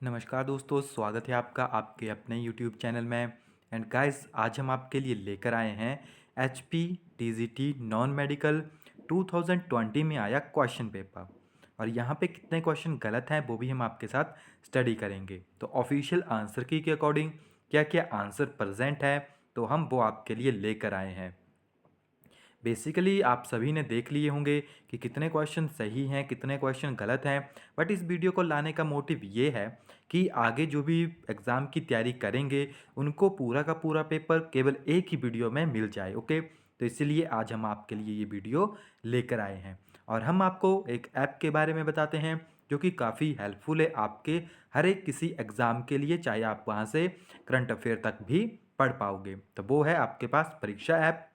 नमस्कार दोस्तों, स्वागत है आपका आपके अपने यूट्यूब चैनल में। एंड गाइस, आज हम आपके लिए लेकर आए हैं H P T G T non medical 2020 में आया क्वेश्चन पेपर। और यहाँ पे कितने क्वेश्चन गलत हैं वो भी हम आपके साथ स्टडी करेंगे। तो ऑफिशियल आंसर की के अकॉर्डिंग क्या क्या आंसर प्रेजेंट है, तो हम वो आपके लिए लेकर आए हैं। बेसिकली आप सभी ने देख लिए होंगे कि कितने क्वेश्चन सही हैं, कितने क्वेश्चन गलत हैं। बट इस वीडियो को लाने का मोटिव ये है कि आगे जो भी एग्ज़ाम की तैयारी करेंगे उनको पूरा का पूरा पेपर केवल एक ही वीडियो में मिल जाए। ओके, तो इसीलिए आज हम आपके लिए ये वीडियो लेकर आए हैं। और हम आपको एक ऐप के बारे में बताते हैं जो कि काफ़ी हेल्पफुल है आपके हर एक किसी एग्ज़ाम के लिए, चाहे आप वहाँ से करंट अफेयर तक भी पढ़ पाओगे। तो वो है आपके पास परीक्षा ऐप।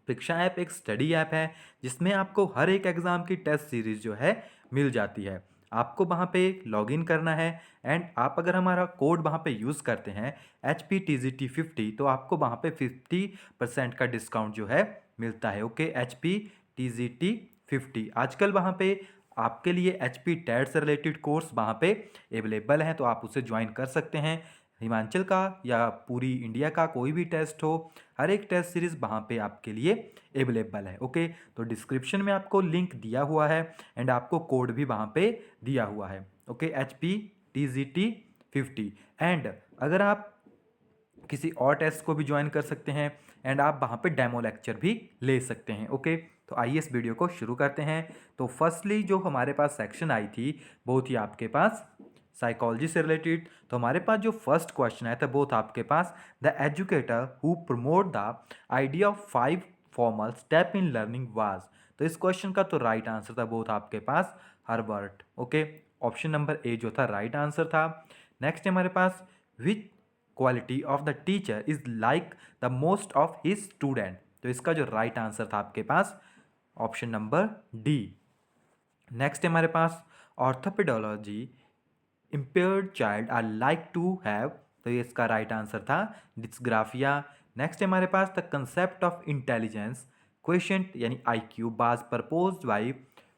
परीक्षा ऐप एक स्टडी ऐप है जिसमें आपको हर एक एग्ज़ाम की टेस्ट सीरीज जो है मिल जाती है। आपको वहाँ पे लॉगिन करना है एंड आप अगर हमारा कोड वहाँ पे यूज़ करते हैं HPTGT50, तो आपको वहाँ पे 50% का डिस्काउंट जो है मिलता है। ओके, HPTGT50 आजकल वहाँ पे आपके लिए HP टेट से रिलेटेड कोर्स वहाँ पे अवेलेबल हैं, तो आप उसे ज्वाइन कर सकते हैं। हिमाचल का या पूरी इंडिया का कोई भी टेस्ट हो, हर एक टेस्ट सीरीज़ वहाँ पे आपके लिए अवेलेबल है। ओके, तो डिस्क्रिप्शन में आपको लिंक दिया हुआ है एंड आपको कोड भी वहाँ पे दिया हुआ है। Okay, HPTGT50। एंड अगर आप किसी और टेस्ट को भी ज्वाइन कर सकते हैं एंड आप वहाँ पे डेमो लेक्चर भी ले सकते हैं। ओके, तो आइए इस वीडियो को शुरू करते हैं। तो फर्स्टली जो हमारे पास सेक्शन आई थी वो थी आपके पास साइकोलॉजी से रिलेटेड। तो हमारे पास जो फर्स्ट क्वेश्चन आया था वो था आपके पास the educator who promote the idea of 5 formal step in learning was. तो इस क्वेश्चन का तो राइट आंसर था वो था आपके पास Herbert. Okay, option number A जो था राइट आंसर था। नेक्स्ट हमारे पास which quality of the teacher is like the most of his student. तो इसका जो राइट आंसर था आपके पास ऑप्शन नंबर डी। नेक्स्ट हमारे पास orthopaedology impaired child are like to have. तो ये इसका राइट आंसर था डिस्ग्राफिया। नेक्स्ट हमारे पास the concept of intelligence question यानी IQ was proposed by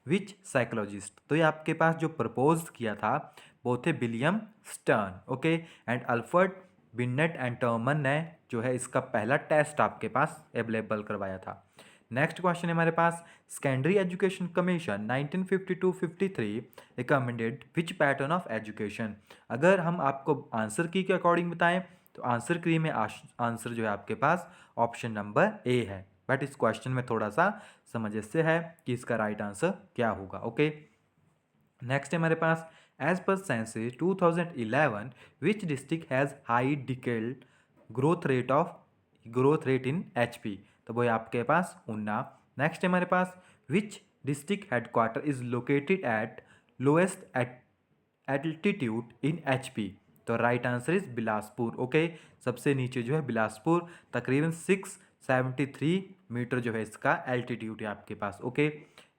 which psychologist. तो ये आपके पास जो प्रपोज किया था वो थे William stern. Okay, and Alfred beneath and Terman ने जो है इसका पहला टेस्ट आपके पास अवेलेबल करवाया था। नेक्स्ट क्वेश्चन है हमारे पास secondary education commission 1952-53 recommended which pattern of education. अगर हम आपको आंसर की के अकॉर्डिंग बताएं तो आंसर की में आंसर जो है आपके पास ऑप्शन नंबर ए है। बट इस क्वेश्चन में थोड़ा सा समंजस्य है कि इसका राइट आंसर क्या होगा। ओके, नेक्स्ट है हमारे पास as per census 2011 which district has high decadal growth rate in HP। तो वो है आपके पास ऊना। नेक्स्ट है हमारे पास which district headquarter is located at lowest altitude in HP। तो right answer is Bilaspur. Okay, सबसे नीचे जो है बिलासपुर, तकरीबन 673 मीटर जो है इसका एल्टीट्यूड है आपके पास। ओके,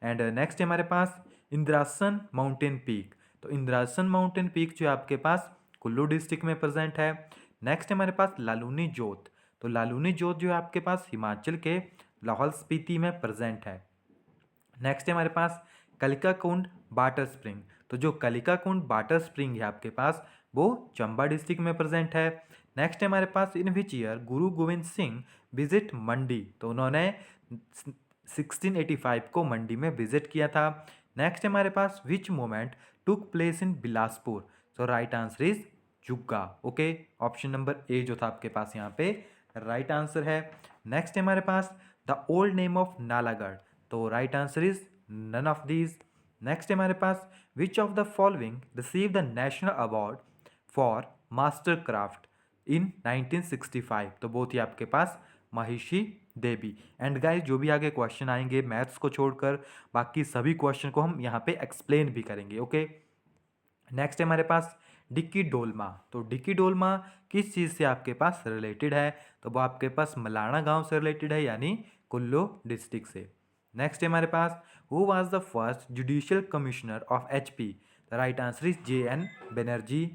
एंड नेक्स्ट है हमारे पास इंद्रासन माउंटेन पीक। तो इंद्रासन माउंटेन पीक जो है आपके पास कुल्लू डिस्ट्रिक्ट में प्रेजेंट है। नेक्स्ट है हमारे पास लालूनी जोत। तो लालूनी जोत जो है आपके पास हिमाचल के लाहौल स्पीति में प्रेजेंट है। नेक्स्ट है हमारे पास कलिका कुंड वाटर स्प्रिंग। तो जो कलिका कुंड वाटर स्प्रिंग है आपके पास वो चंबा डिस्ट्रिक्ट में प्रेजेंट है। नेक्स्ट है हमारे पास इन which year Guru Govind Singh visit मंडी। तो उन्होंने 1685 को मंडी में विजिट किया था। नेक्स्ट है हमारे पास which moment took place in Bilaspur. So right answer is Jugga. Okay, option number A जो था आपके पास यहाँ पे राइट आंसर है। नेक्स्ट है हमारे पास the old name of Nalagarh. तो right answer is none of these. Next है हमारे पास which of the following receive the national award for master craft in 1965। तो वो थी आपके पास महिषी देवी। एंड गाइस, जो भी आगे क्वेश्चन आएंगे मैथ्स को छोड़कर बाकी सभी क्वेश्चन को हम यहाँ पे एक्सप्लेन भी करेंगे। ओके, नेक्स्ट है हमारे पास डिक्की डोलमा। तो डिक्की डोलमा किस चीज़ से आपके पास रिलेटेड है? तो वो आपके पास मलाना गांव से रिलेटेड है, यानी कुल्लू डिस्ट्रिक्ट से। नेक्स्ट है हमारे पास who was the first judicial commissioner of HP। The right answer is JN Banerjee.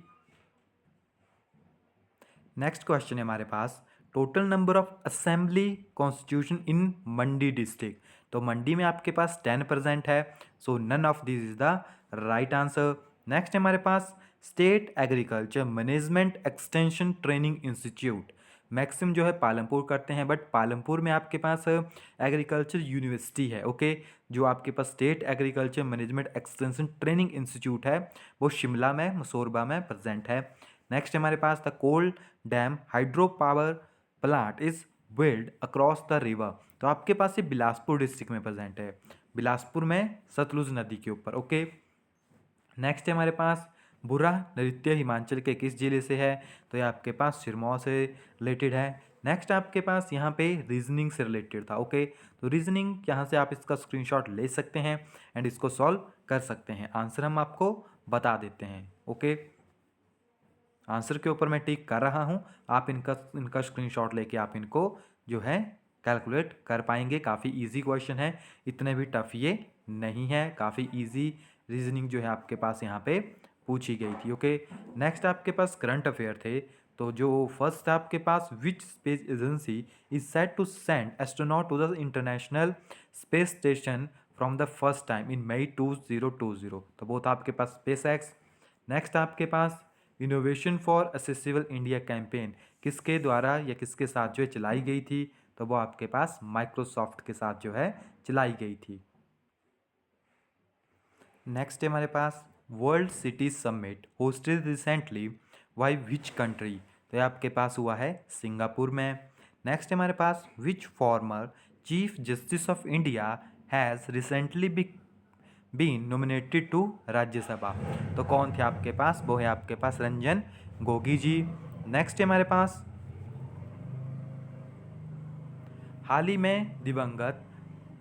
Next question है हमारे पास total number of assembly constitution in Mandi district. तो मंडी में आपके पास 10 प्रेजेंट है, so none of this is the right answer. Next है हमारे पास state agriculture management extension training institute. Maximum जो है पालमपुर करते हैं, बट पालमपुर में आपके पास एग्रीकल्चर यूनिवर्सिटी है। ओके, जो आपके पास state agriculture management extension training institute है वो शिमला में, मसोरबा में प्रेजेंट है। नेक्स्ट हमारे पास the Kol dam hydro power plant is build across the river. तो आपके पास ये बिलासपुर डिस्ट्रिक्ट में प्रेजेंट है, बिलासपुर में सतलुज नदी के ऊपर। ओके, नेक्स्ट है हमारे पास बुरा नृत्य हिमाचल के किस जिले से है? तो ये आपके पास सिरमौर से रिलेटेड है। नेक्स्ट आपके पास यहाँ पे रीजनिंग से रिलेटेड था। ओके, तो रीजनिंग यहाँ से आप इसका स्क्रीनशॉट ले सकते हैं एंड इसको सॉल्व कर सकते हैं। आंसर हम आपको बता देते हैं। ओके, आंसर के ऊपर मैं टिक कर रहा हूँ, आप इनका स्क्रीनशॉट लेके आप इनको जो है कैलकुलेट कर पाएंगे। काफ़ी इजी क्वेश्चन है, इतने भी टफ ये नहीं है, काफ़ी इजी रीजनिंग जो है आपके पास यहाँ पे पूछी गई थी। ओके, नेक्स्ट आपके पास करंट अफेयर थे। तो जो फर्स्ट था आपके पास, which space agency is set to send astronaut to the international space station from the first time in May 2020। तो वो था आपके पास स्पेस एक्स। नेक्स्ट आपके पास innovation for accessible India campaign किसके द्वारा या किसके साथ जो है चलाई गई थी? तो वो आपके पास माइक्रोसॉफ्ट के साथ जो है चलाई गई थी। नेक्स्ट है हमारे पास world city summit hosted recently by which country? तो ये आपके पास हुआ है सिंगापुर में। नेक्स्ट है हमारे पास which former chief justice of India has recently been nominated to Rajya Sabha? तो कौन थे आपके पास? वो है आपके पास रंजन गोगी जी। नेक्स्ट है हमारे पास हाल ही में दिवंगत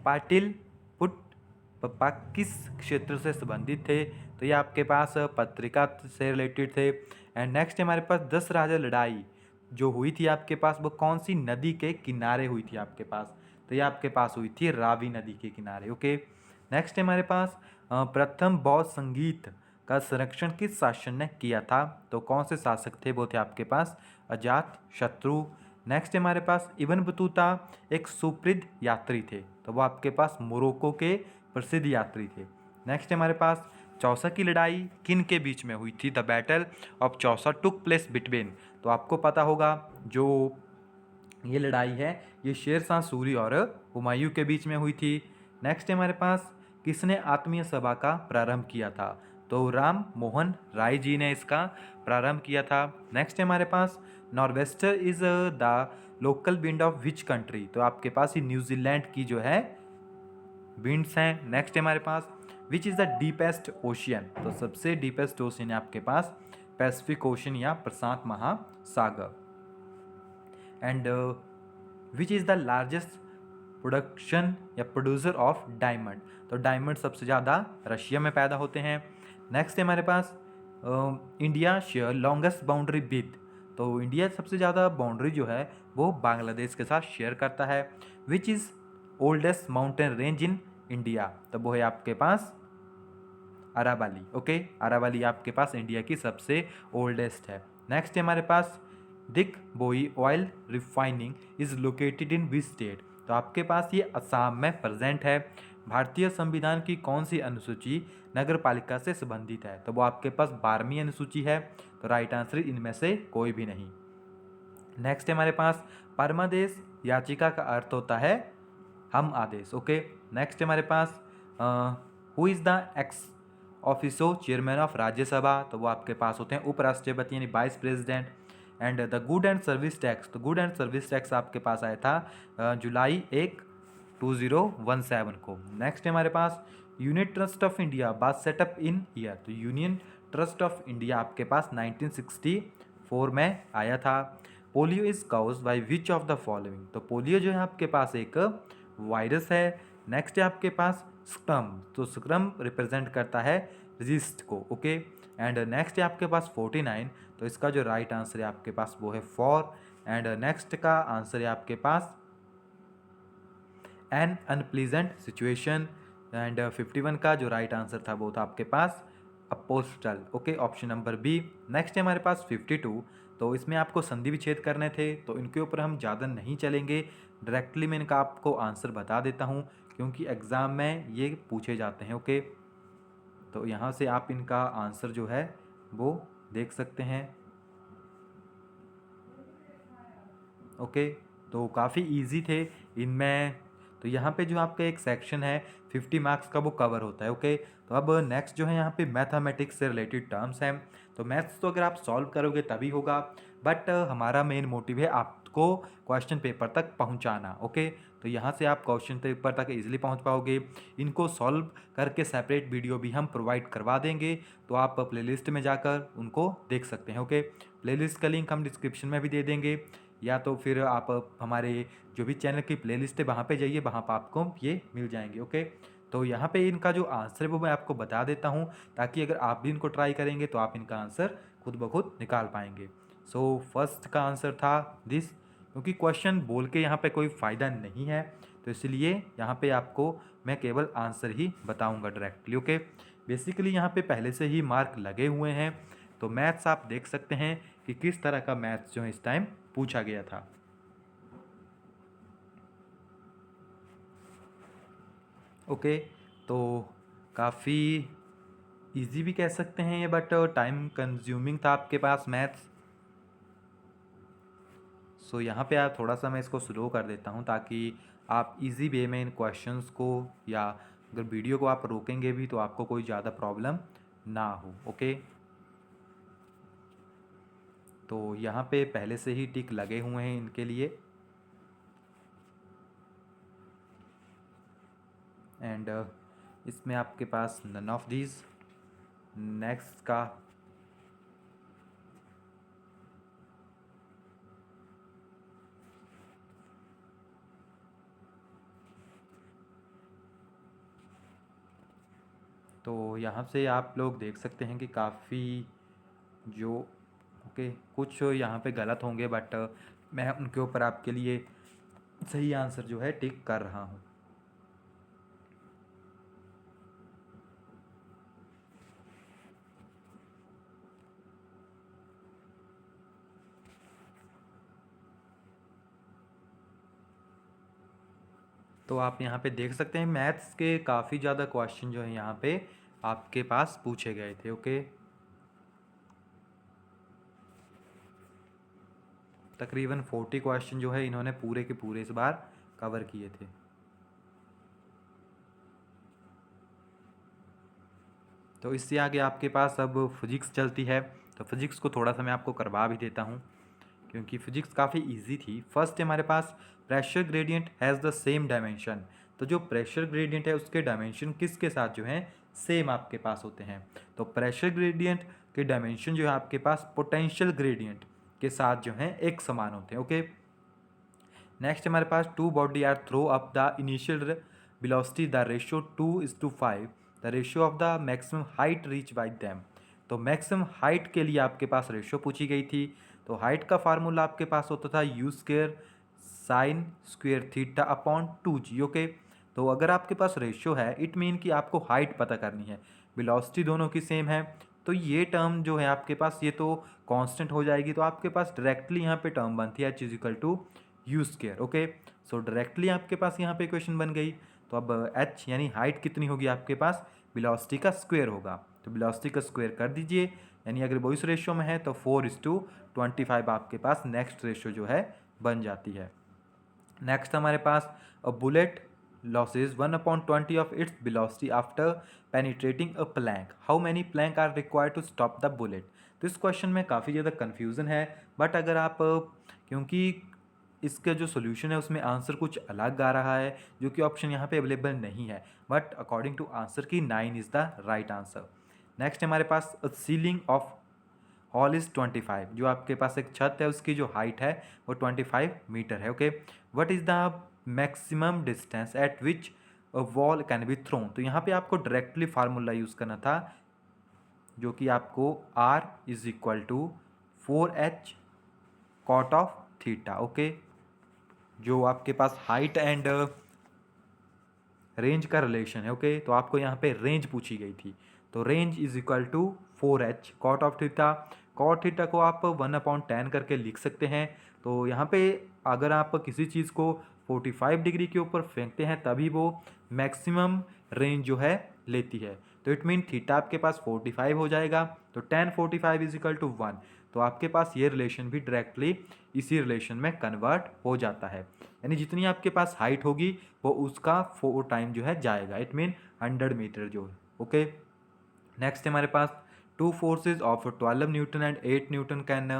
पाटिल पुष्पा किस क्षेत्र से संबंधित थे? तो ये आपके पास पत्रिका से रिलेटेड थे। एंड नेक्स्ट हमारे पास 10 राजा लड़ाई जो हुई थी आपके पास वो कौन सी नदी के किनारे हुई थी आपके पास? तो ये आपके पास हुई थी रावी नदी के किनारे। ओके, नेक्स्ट हमारे पास प्रथम बौद्ध संगीत का संरक्षण किस शासन ने किया था? तो कौन से शासक थे? वो थे आपके पास अजात शत्रु। नेक्स्ट हमारे पास इब्न बतूता एक सुप्रसिद्ध यात्री थे, तो वो आपके पास मोरक्को के प्रसिद्ध यात्री थे। नेक्स्ट हमारे पास चौसा की लड़ाई किन के बीच में हुई थी? The battle of Chausa took place between. तो आपको पता होगा जो ये लड़ाई है ये शेर शाह सूरी और हुमायूं के बीच में हुई थी। नेक्स्ट हमारे पास किसने आत्मीय सभा का प्रारंभ किया था? तो राम मोहन राय जी ने इसका प्रारंभ किया था। नेक्स्ट हमारे पास norwester is the local wind of which country? तो आपके पास ये न्यूजीलैंड की जो है विंड्स हैं। नेक्स्ट हमारे पास which is the deepest ocean? तो सबसे डीपेस्ट ओशियन है आपके पास पैसिफिक ओशन या प्रशांत महासागर। And which is the largest production या प्रोड्यूसर ऑफ डायमंड? तो डायमंड सबसे ज़्यादा रशिया में पैदा होते हैं। नेक्स्ट है हमारे पास India share longest boundary with? तो इंडिया सबसे ज़्यादा बाउंड्री जो है वो बांग्लादेश के साथ शेयर करता है। Which is oldest mountain range in India? तो वो है आपके पास अरावली। ओके, अरावली आपके पास इंडिया की सबसे ओल्डेस्ट है। नेक्स्ट है हमारे पास दिक बोई oil refining is located in which state? तो आपके पास ये असम में प्रेजेंट है। भारतीय संविधान की कौन सी अनुसूची नगर पालिका से संबंधित है? तो वो आपके पास 12वीं अनुसूची है। तो राइट आंसर इनमें से कोई भी नहीं। नेक्स्ट है हमारे पास परमादेश याचिका का अर्थ होता है हम आदेश। ओके, नेक्स्ट हमारे पास who is the ex officio chairman of Rajya Sabha? तो वो आपके पास होते हैं उपराष्ट्रपति यानी vice president. And the good and service tax, तो गुड एंड सर्विस टैक्स आपके पास आया था जुलाई 1, 2017 को। नेक्स्ट हमारे पास यूनिट ट्रस्ट ऑफ इंडिया बात सेटअप इन ईयर? तो यूनियन ट्रस्ट ऑफ इंडिया आपके पास 1964 में आया था। Polio is cause by which of the following? तो पोलियो जो है आपके पास एक वायरस है। नेक्स्ट है आपके पास स्क्रम, तो स्क्रम रिप्रेजेंट करता है रजिस्ट को। ओके, एंड नेक्स्ट है आपके पास 49, तो इसका जो राइट आंसर है आपके पास वो है 4। एंड नेक्स्ट का आंसर है आपके पास एन अनप्लीजेंट सिचुएशन। एंड 51 का जो राइट आंसर था वो था आपके पास apostle. Okay, option number B. Next है हमारे पास 52, तो इसमें आपको संधि विच्छेद करने थे, तो इनके ऊपर हम ज़्यादा नहीं चलेंगे, डायरेक्टली मैं इनका आपको आंसर बता देता हूँ क्योंकि एग्ज़ाम में ये पूछे जाते हैं। ओके, तो यहाँ से आप इनका आंसर जो है वो देख सकते हैं। ओके, तो काफ़ी इजी थे इनमें। तो यहाँ पे जो आपका एक सेक्शन है 50 मार्क्स का वो कवर होता है। ओके, तो अब नेक्स्ट जो है यहाँ पे मैथमेटिक्स से रिलेटेड टर्म्स हैं। तो मैथ्स तो अगर आप सॉल्व करोगे तभी होगा, बट हमारा मेन मोटिव है आपको क्वेश्चन पेपर तक पहुँचाना। ओके, तो यहाँ से आप क्वेश्चन पेपर तक इजीली पहुँच पाओगे। इनको सॉल्व करके सेपरेट वीडियो भी हम प्रोवाइड करवा देंगे, तो आप प्लेलिस्ट में जाकर उनको देख सकते हैं। ओके, प्लेलिस्ट का लिंक हम डिस्क्रिप्शन में भी दे देंगे, या तो फिर आप हमारे जो भी चैनल की प्लेलिस्ट है वहाँ पे जाइए, वहाँ पर आपको ये मिल जाएंगे। ओके, तो यहाँ पे इनका जो आंसर है वो मैं आपको बता देता हूँ, ताकि अगर आप भी इनको ट्राई करेंगे तो आप इनका आंसर खुद ब खुद निकाल पाएंगे। सो फर्स्ट का आंसर था दिस, क्योंकि क्वेश्चन बोल के यहाँ पे कोई फ़ायदा नहीं है, तो इसलिए यहाँ पे आपको मैं केवल आंसर ही बताऊँगा डायरेक्टली। ओके, बेसिकली यहाँ पे पहले से ही मार्क लगे हुए हैं, तो मैथ्स आप देख सकते हैं कि किस तरह का मैथ्स जो है इस टाइम पूछा गया था। ओके, तो काफ़ी इजी भी कह सकते हैं ये, बट टाइम कंज्यूमिंग था आपके पास मैथ्स। सो यहाँ पे आप थोड़ा सा मैं इसको स्लो कर देता हूँ, ताकि आप इजी वे में इन क्वेश्चंस को, या अगर वीडियो को आप रोकेंगे भी तो आपको कोई ज़्यादा प्रॉब्लम ना हो। ओके, तो यहाँ पे पहले से ही टिक लगे हुए हैं इनके लिए, एंड इसमें आपके पास नन ऑफ दीज। नेक्स्ट का तो यहाँ से आप लोग देख सकते हैं कि काफ़ी जो ओके कुछ यहाँ पे गलत होंगे, बट मैं उनके ऊपर आपके लिए सही आंसर जो है टिक कर रहा हूँ। तो आप यहाँ पे देख सकते हैं मैथ्स के काफ़ी ज़्यादा क्वेश्चन जो है यहाँ पे आपके पास पूछे गए थे। ओके, तकरीबन 40 क्वेश्चन जो है इन्होंने पूरे के पूरे इस बार कवर किए थे। तो इससे आगे आपके पास अब फिजिक्स चलती है, तो फिजिक्स को थोड़ा सा मैं आपको करवा भी देता हूँ, क्योंकि फिजिक्स काफ़ी इजी थी। फर्स्ट हमारे पास pressure gradient has the same dimension. तो जो प्रेशर ग्रेडियंट है उसके डायमेंशन किसके साथ जो हैं सेम आपके पास होते हैं। तो प्रेशर ग्रेडियंट के डायमेंशन जो है आपके पास पोटेंशियल ग्रेडियंट के साथ जो हैं एक समान होते हैं। ओके, नेक्स्ट हमारे पास two body are throw up the initial velocity the ratio 2:5, the ratio of the maximum height reach by them. तो मैक्सिमम हाइट के लिए आपके पास रेशियो पूछी गई थी। तो हाइट का फार्मूला आपके पास होता था you square sine square theta upon 2g। Okay, तो अगर आपके पास रेशियो है इट मीन कि आपको हाइट पता करनी है, वेलोसिटी दोनों की सेम है, तो ये टर्म जो है आपके पास ये तो कांस्टेंट हो जाएगी, तो आपके पास डायरेक्टली यहाँ पे टर्म बनती है H is equal to U square. Okay, so directly आपके पास यहाँ पे इक्वेशन बन गई। तो अब एच यानी हाइट कितनी होगी आपके पास, वेलोसिटी का स्क्वायर होगा, तो वेलोसिटी का स्क्वायर कर दीजिए, यानी अगर वो इस रेशियो में है तो 4:25 आपके पास नेक्स्ट रेशियो जो है बन जाती है। नेक्स्ट हमारे पास a bullet losses 1/20 of its velocity after penetrating a plank. How many plank are required to stop the bullet? तो इस क्वेश्चन में काफ़ी ज़्यादा कन्फ्यूज़न है, बट अगर आप क्योंकि इसका जो सोल्यूशन है उसमें आंसर कुछ अलग आ रहा है, जो कि ऑप्शन यहाँ पे अवेलेबल नहीं है, बट अकॉर्डिंग टू आंसर की 9 is the right answer. Next हमारे पास सीलिंग ऑफ हॉल इज़ 25। जो आपके पास एक छत है उसकी जो हाइट है वो 25 मीटर है। Okay, what is the maximum distance eight which a wall can be thrown. तो यहाँ पे आपको डायरेक्टली फार्मूला यूज़ करना था, जो कि आपको R is equal to 4h cot of theta. Okay, जो आपके पास हाइट एंड रेंज का रिलेशन है। ओके, तो आपको यहाँ पे रेंज पूछी गई थी, तो range is equal to 4h cot of theta. Cot theta को आप 1/10 करके लिख सकते हैं। तो यहाँ पे अगर आप किसी चीज़ को 45 डिग्री के ऊपर फेंकते हैं तभी वो मैक्सिमम रेंज जो है लेती है। तो इट मीन थीटा आपके पास 45 हो जाएगा, तो tan 45 इज इक्वल टू 1। तो आपके पास ये रिलेशन भी डायरेक्टली इसी रिलेशन में कन्वर्ट हो जाता है, यानी जितनी आपके पास हाइट होगी वो उसका 4 टाइम जो है जाएगा, इट मीन 100 मीटर जो है। ओके, नेक्स्ट हमारे पास two forces of 12 newton and 8 newton can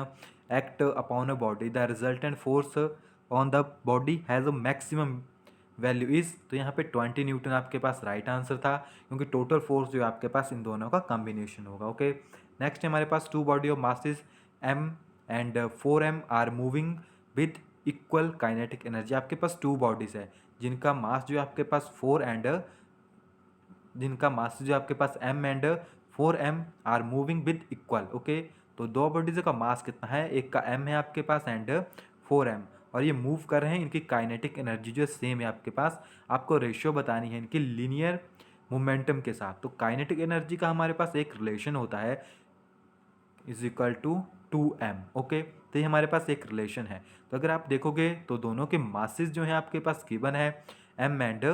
act upon a body, the resultant force on the body has a maximum value is. तो यहाँ पे 20 न्यूटन आपके पास राइट आंसर था, क्योंकि टोटल फोर्स जो है आपके पास इन दोनों का कॉम्बिनेशन होगा। ओके, नेक्स्ट हमारे पास two body of masses m and 4m are moving with equal kinetic energy. आपके पास टू बॉडीज है जिनका मास जो है आपके पास 4 एंड जिनका मास जो आपके पास m and 4m are moving with equal. Okay, तो दो बॉडीज का मास कितना है, एक का m है आपके पास एंड 4m, और ये मूव कर रहे हैं, इनकी काइनेटिक एनर्जी जो है सेम है आपके पास। आपको रेशियो बतानी है इनकी लीनियर मोमेंटम के साथ। तो काइनेटिक एनर्जी का हमारे पास एक रिलेशन होता है is equal to 2m। Okay, तो ये हमारे पास एक रिलेशन है। तो अगर आप देखोगे तो दोनों के मासेस जो है आपके पास गिवन है m and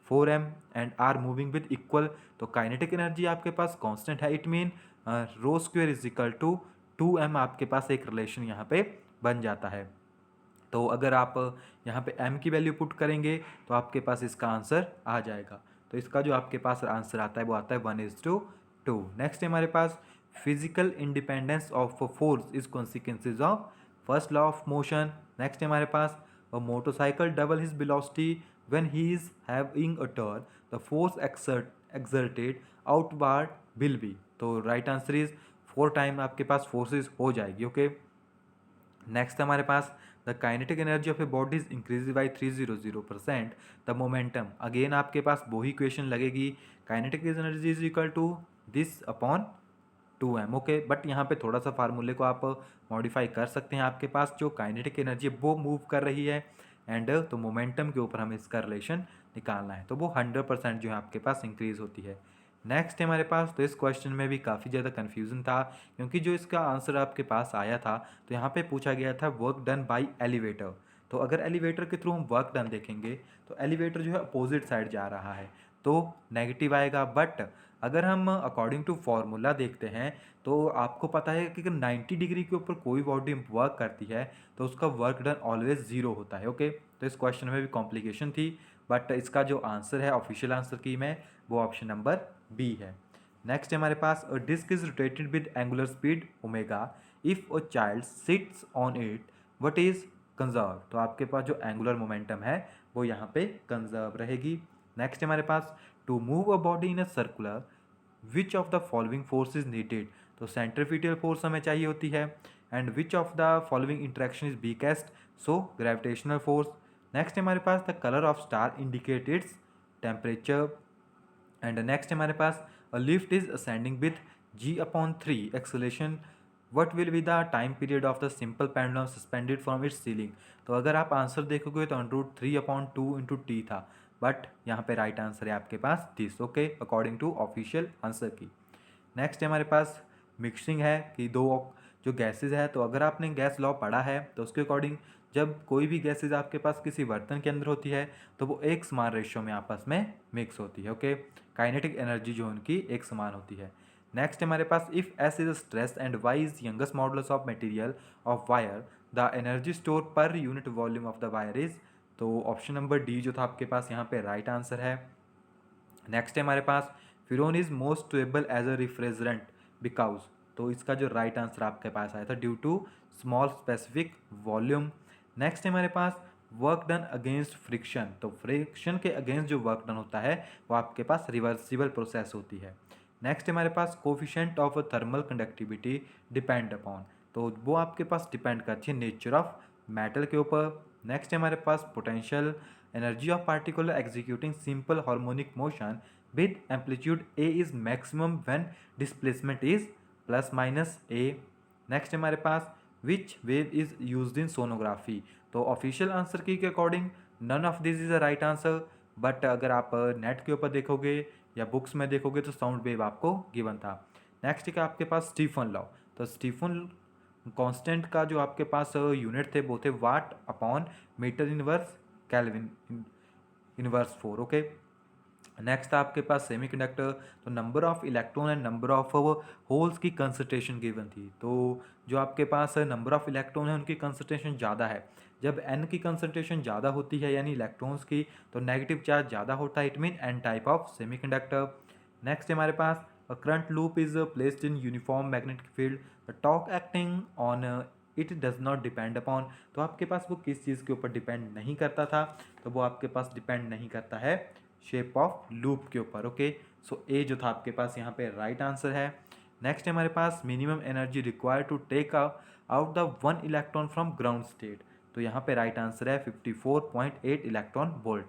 4m and are moving with equal. तो काइनेटिक एनर्जी आपके पास कांस्टेंट है, it mean rho square is equal to 2m। आपके पास एक रिलेशन यहाँ पे बन जाता है। तो अगर आप यहाँ पे m की वैल्यू पुट करेंगे तो आपके पास इसका आंसर आ जाएगा। तो इसका जो आपके पास आंसर आता है वो आता है 1:2। नेक्स्ट है हमारे पास physical independence of force is consequences of first law of motion. Next है हमारे पास a motorcycle double his velocity when he is having a turn, the force exerted outward will be. तो राइट आंसर इज 4 टाइम आपके पास forces हो जाएगी। Okay, next हमारे पास the kinetic energy of a body is increase by 300%, the momentum. Again आपके पास वही इक्वेशन लगेगी, kinetic energy is equal to this upon 2m। Okay, but यहाँ पे थोड़ा सा फार्मूले को आप मॉडिफाई कर सकते हैं। आपके पास जो काइनेटिक एनर्जी है वो मूव कर रही है एंड तो मोमेंटम के ऊपर हमें इसका रिलेशन निकालना है, तो वो 100% जो है आपके पास इंक्रीज होती है। नेक्स्ट है हमारे पास, तो इस क्वेश्चन में भी काफ़ी ज़्यादा कन्फ्यूजन था, क्योंकि जो इसका आंसर आपके पास आया था तो यहाँ पे पूछा गया था वर्क डन बाय एलिवेटर। तो अगर एलिवेटर के थ्रू हम वर्क डन देखेंगे तो एलिवेटर जो है अपोजिट साइड जा रहा है तो नेगेटिव आएगा। बट अगर हम अकॉर्डिंग टू फॉर्मूला देखते हैं तो आपको पता है कि अगर 90 डिग्री के ऊपर कोई बॉडी वर्क करती है तो उसका वर्क डन ऑलवेज ज़ीरो होता है। ओके, तो इस क्वेश्चन में भी कॉम्प्लिकेशन थी, बट इसका जो आंसर है ऑफिशियल आंसर की में वो ऑप्शन नंबर बी है। नेक्स्ट है हमारे पास a disc is rotated with angular speed omega, if a child sits on it what is conserve. तो आपके पास जो एंगुलर मोमेंटम है वो यहाँ पे कंजर्व रहेगी। नेक्स्ट हमारे पास to move a body in a circular which of the following force is needed. तो सेंट्रीफ्यूगल फोर्स हमें चाहिए होती है and which of the following interaction is weakest, so gravitational force. Next हमारे पास the colour of star indicate its temperature and next हमारे पास a lift is ascending with g/3 acceleration, what will be the time period of the simple pendulum suspended from its ceiling. तो अगर आप answer देखोगे तो √3/2 × t था, but यहाँ पे राइट आंसर है आपके पास this. Okay, according to official answer key. Next हमारे पास मिक्सिंग है कि दो जो गैसेज है, तो अगर आपने गैस लॉ पढ़ा है तो उसके अकॉर्डिंग जब कोई भी गैसेज आपके पास किसी बर्तन के अंदर होती है तो वो एक समान रेशियो में आपस में मिक्स होती है। ओके, काइनेटिक एनर्जी जो उनकी एक समान होती है। नेक्स्ट हमारे पास if S is stress and Y is youngest modulus of material of wire, the energy store per unit volume of the wire is. तो ऑप्शन नंबर डी जो था आपके पास यहाँ पे राइट आंसर है। नेक्स्ट है हमारे पास freon is most stable as a refrigerant because. तो इसका जो राइट आंसर आपके पास आया था due to small specific volume. Next है हमारे पास वर्क डन अगेंस्ट फ्रिक्शन। तो फ्रिक्शन के अगेंस्ट जो वर्क डन होता है वो आपके पास रिवर्सिबल प्रोसेस होती है। नेक्स्ट हमारे पास coefficient of thermal conductivity depend upon. तो वो आपके पास डिपेंड करती है नेचर ऑफ मेटल के ऊपर। नेक्स्ट हमारे पास potential energy of particular executing simple harmonic motion with amplitude a is maximum when displacement is plus minus a। Next हमारे पास which wave is used in sonography। तो official answer key के according none of this is a right answer, but अगर आप net के ऊपर देखोगे या बुक्स में देखोगे तो साउंड वेव आपको गिवन था। नेक्स्ट है आपके पास स्टीफन लॉ। तो स्टीफन कांस्टेंट का जो आपके पास यूनिट थे वो थे watt upon metre inverse kelvin inverse 4। Okay, next आपके पास सेमीकंडक्टर, तो number of electron and number of holes की कंसंट्रेशन गिवन थी। तो जो आपके पास नंबर ऑफ इलेक्ट्रॉन है उनकी कंसंट्रेशन ज़्यादा है। जब एन की कंसंट्रेशन ज़्यादा होती है यानी इलेक्ट्रॉन्स की, तो नेगेटिव चार्ज ज़्यादा होता है, it mean N type of semiconductor. Next हमारे पास a current loop is placed in uniform magnetic field, the torque acting on it does not depend upon. तो आपके पास वो किस चीज़ के ऊपर डिपेंड नहीं करता था, तो वो आपके पास डिपेंड नहीं करता है शेप ऑफ लूप के ऊपर। ओके, सो ए जो था आपके पास यहाँ पे राइट आंसर है। नेक्स्ट हमारे पास minimum energy required to take out the one electron from ground state, तो यहाँ पे राइट आंसर है 54.8 इलेक्ट्रॉन वोल्ट।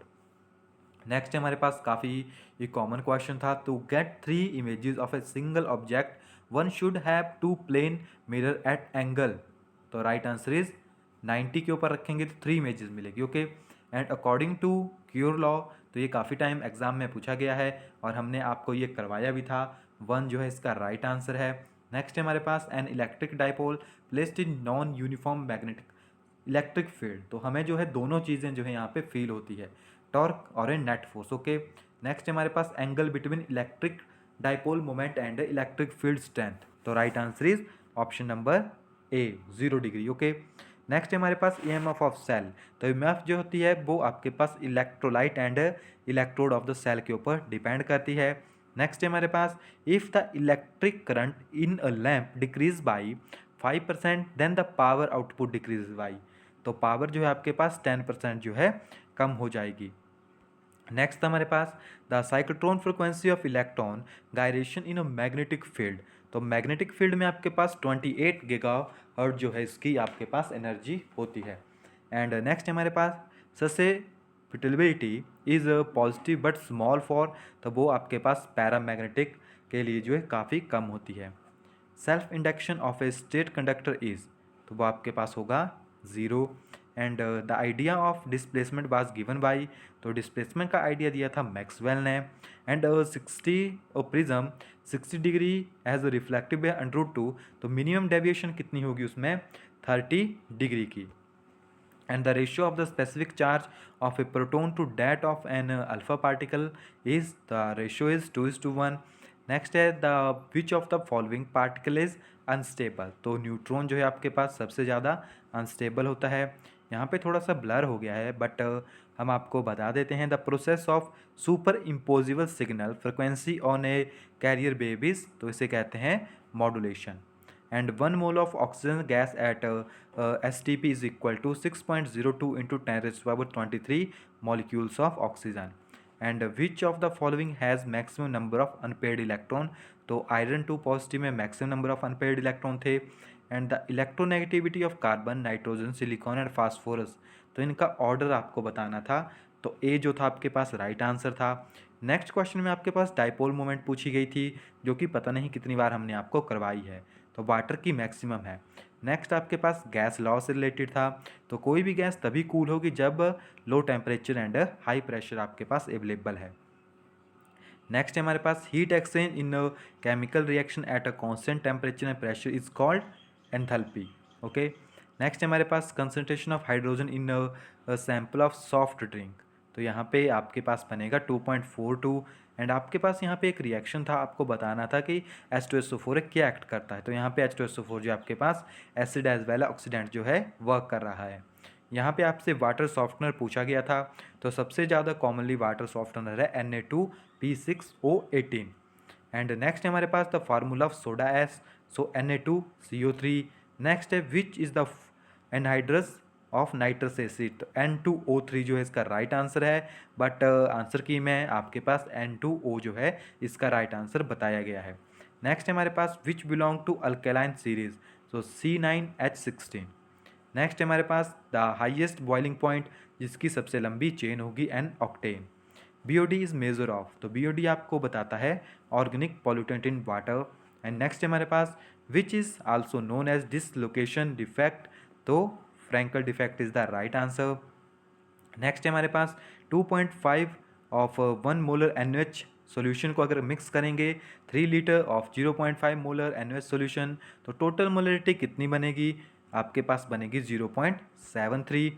नेक्स्ट हमारे पास काफ़ी ये कॉमन क्वेश्चन था, to get 3 images of a single object one should have 2 plane mirror at angle, तो राइट आंसर इज 90 के ऊपर रखेंगे तो 3 इमेजेस मिलेगी। Okay, and according to Curie law, तो ये काफ़ी टाइम एग्जाम में पूछा गया है और हमने आपको ये करवाया भी था, 1 जो है इसका राइट आंसर है। नेक्स्ट हमारे पास an electric dipole placed in non uniform magnetic electric field, तो हमें जो है दोनों चीज़ें जो है यहाँ पे फील होती है, टॉर्क और a net force. Okay, next हमारे पास angle between electric dipole moment and electric field strength, तो right answer is option number A 0 degree. Okay, next हमारे पास ईएमएफ ऑफ सेल, तो ईएमएफ जो होती है वो आपके पास electrolyte and electrode of the cell के ऊपर डिपेंड करती है। नेक्स्ट हमारे पास if the electric current in a lamp decrease by 5% then the power output decrease by, तो पावर जो है आपके पास 10% जो है कम हो जाएगी। नेक्स्ट हमारे पास the cyclotron frequency of electron gyration in a magnetic field, तो मैग्नेटिक फील्ड में आपके पास 28 गीगाहर्ट्ज जो है इसकी आपके पास एनर्जी होती है। एंड नेक्स्ट हमारे पास susceptibility is positive but small for, तो वो आपके पास पैरामैग्नेटिक के लिए जो है काफ़ी कम होती है। Self induction of a state conductor is, तो वो आपके पास होगा 0। And the idea of displacement was given by, तो डिस्प्लेसमेंट का आइडिया दिया था मैक्सवेल ने। And 60 prism 60 degree as reflective by √2, तो मिनिमम डेविएशन कितनी होगी उसमें 30 डिग्री की। And the ratio of the specific charge of a proton to that of an alpha particle is, the ratio is 2:1। Next है the which of the following particle is unstable, तो neutron जो है आपके पास सबसे ज़्यादा unstable होता है। यहाँ पे थोड़ा सा ब्लर हो गया है बट हम आपको बता देते हैं, the process of super impossible signal frequency on a carrier babies, तो इसे कहते हैं modulation. and 1 mole of oxygen gas at STP is equal to 6.02 into 10 raised to power 23 molecules of oxygen। and which of the following has maximum number of unpaired electron, तो iron 2 positive में maximum number of unpaired electron थे। And the electronegativity of carbon nitrogen silicon and phosphorus, तो इनका order आपको बताना था, तो ए जो था आपके पास राइट आंसर था। नेक्स्ट क्वेश्चन में आपके पास डाइपोल मोमेंट पूछी गई थी जो कि पता नहीं कितनी बार हमने आपको करवाई है, तो वाटर की मैक्सिमम है। नेक्स्ट आपके पास गैस लॉ से रिलेटेड था, तो कोई भी गैस तभी कूल होगी जब low temperature and high pressure आपके पास अवेलेबल है। नेक्स्ट हमारे पास heat exchange in chemical reaction at a constant temperature and pressure is called enthalpy. Okay, next हमारे पास concentration of hydrogen in sample of soft drink, तो यहाँ पे आपके पास बनेगा 2.42। एंड आपके पास यहाँ पे एक रिएक्शन था, आपको बताना था कि H2SO4 क्या एक्ट करता है, तो यहाँ पे H2SO4 जो आपके पास एसिड एज वेल ऑक्सीडेंट जो है वर्क कर रहा है। यहाँ पे आपसे वाटर सॉफ्टनर पूछा गया था, तो सबसे ज़्यादा कॉमनली वाटर सॉफ्टनर है Na2P6O18। एंड नेक्स्ट हमारे पास the formula of soda ash, so Na2CO3। Next है which is the anhydrous of nitrous acid, तो N2O3 जो है इसका राइट आंसर है, बट आंसर की में आपके पास N2O जो है इसका राइट आंसर बताया गया है। नेक्स्ट हमारे पास which belong to alkaline series, so C9H16। Next हमारे पास द हाईएस्ट बॉइलिंग पॉइंट जिसकी सबसे लंबी चेन होगी n octane. BOD is measure of, तो BOD आपको बताता है organic pollutant in water. And next हमारे पास which is also known as dislocation defect, तो Frenkel defect is the right answer. Next हमारे पास 2.5 ऑफ 1 मोलर NaOH सॉल्यूशन को अगर मिक्स करेंगे 3 litre of 0.5 molar NaOH solution, तो टोटल मोलरिटी कितनी बनेगी, आपके पास बनेगी 0.73।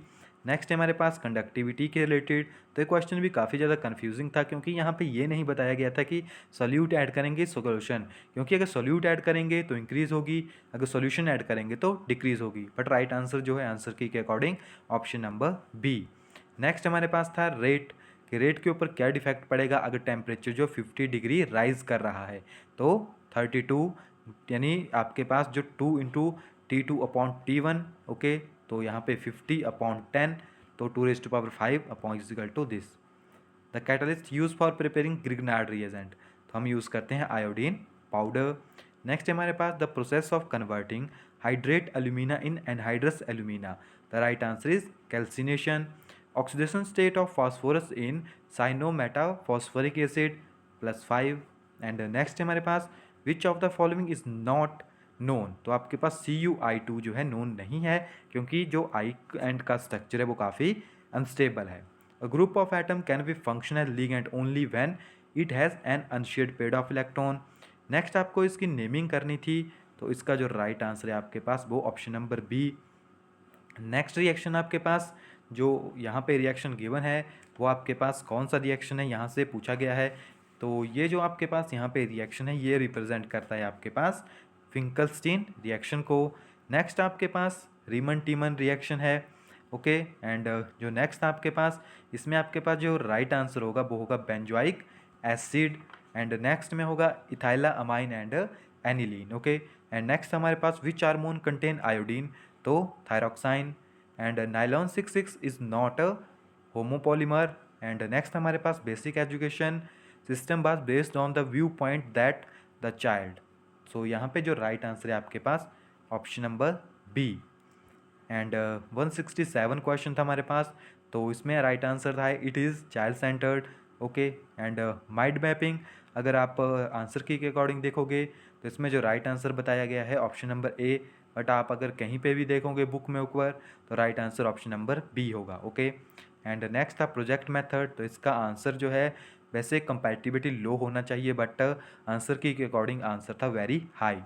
नेक्स्ट है हमारे पास कंडक्टिविटी के रिलेटेड। तो ये क्वेश्चन भी काफ़ी ज़्यादा कंफ्यूजिंग था, क्योंकि यहाँ पे ये नहीं बताया गया था कि सोल्यूट ऐड करेंगे सोल्यूशन, क्योंकि अगर सोल्यूट ऐड करेंगे तो इंक्रीज़ होगी, अगर सोल्यूशन ऐड करेंगे तो डिक्रीज़ होगी। बट राइट आंसर जो है आंसर की के according option number B. Next हमारे पास था रेट, कि रेट के ऊपर क्या डिफेक्ट पड़ेगा अगर टेम्परेचर जो 50 डिग्री राइज कर रहा है। तो 32 यानी आपके पास जो 2 × T2/T1, ओके, तो यहाँ पे 50/10, तो 2⁵ upon equal to this. The catalyst use for preparing Grignard reagent, तो हम यूज़ करते हैं आयोडीन पाउडर। नेक्स्ट हमारे पास the process of converting hydrate alumina in anhydrous alumina, the right answer is calcination. Oxidation state of phosphorus in cyanometaphosphoric acid +5। And next हमारे पास which of the following is not known, तो आपके पास CuI2 जो है known नहीं है, क्योंकि जो आई एंड का स्ट्रक्चर है वो काफ़ी अनस्टेबल है। A group of atom can be functional ligand only when it has an unshared pair of electron। Next आपको इसकी नेमिंग करनी थी, तो इसका जो राइट आंसर है आपके पास वो option number B. Next reaction आपके पास जो यहाँ पे रिएक्शन गिवन है वो आपके पास कौन सा रिएक्शन है यहाँ से पूछा गया है। तो ये जो आपके पास यहाँ पे रिएक्शन है ये रिप्रेजेंट करता है आपके पास फिंकलस्टीन रिएक्शन को। नेक्स्ट आपके पास रीमन टीमन रिएक्शन है, ओके। एंड जो नेक्स्ट आपके पास इसमें आपके पास जो राइट आंसर होगा वो होगा बेंजोइक एसिड। एंड नेक्स्ट में होगा ethyl amine and aniline, okay. And next हमारे पास विच हार्मोन कंटेन आयोडीन, तो thyroxine. And nylon 66 is not a homopolymer. And next हमारे पास basic education system was based on the view point that the child, so यहाँ पे जो right answer है आपके पास option number B. And 167 question था हमारे पास, तो इसमें राइट आंसर था it is child centred, okay. And mind mapping अगर आप आंसर की के अकॉर्डिंग देखोगे तो इसमें जो राइट आंसर बताया गया है ऑप्शन नंबर ए, बट आप अगर कहीं पे भी देखोगे बुक में ऊपर तो right answer option number B होगा, ओके। एंड नेक्स्ट था प्रोजेक्ट मेथड, तो इसका आंसर जो है वैसे कंपैटिबिलिटी लो होना चाहिए, बट आंसर की के अकॉर्डिंग आंसर था वेरी हाई।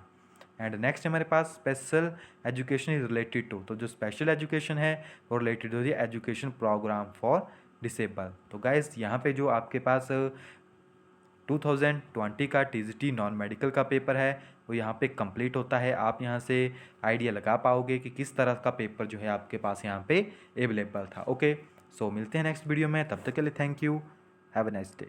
एंड नेक्स्ट हमारे पास special education is related to, तो जो स्पेशल एजुकेशन है वो रिलेटेड हो रही है एजुकेशन प्रोग्राम फॉर डिसेबल। तो गाइस यहाँ पे जो आपके पास 2020 का TGT नॉन मेडिकल का पेपर है वो यहाँ पे कंप्लीट होता है। आप यहाँ से आइडिया लगा पाओगे कि किस तरह का पेपर जो है आपके पास यहाँ पे अवेलेबल था, ओके। सो मिलते हैं नेक्स्ट वीडियो में, तब तक के लिए thank you, have a nice day.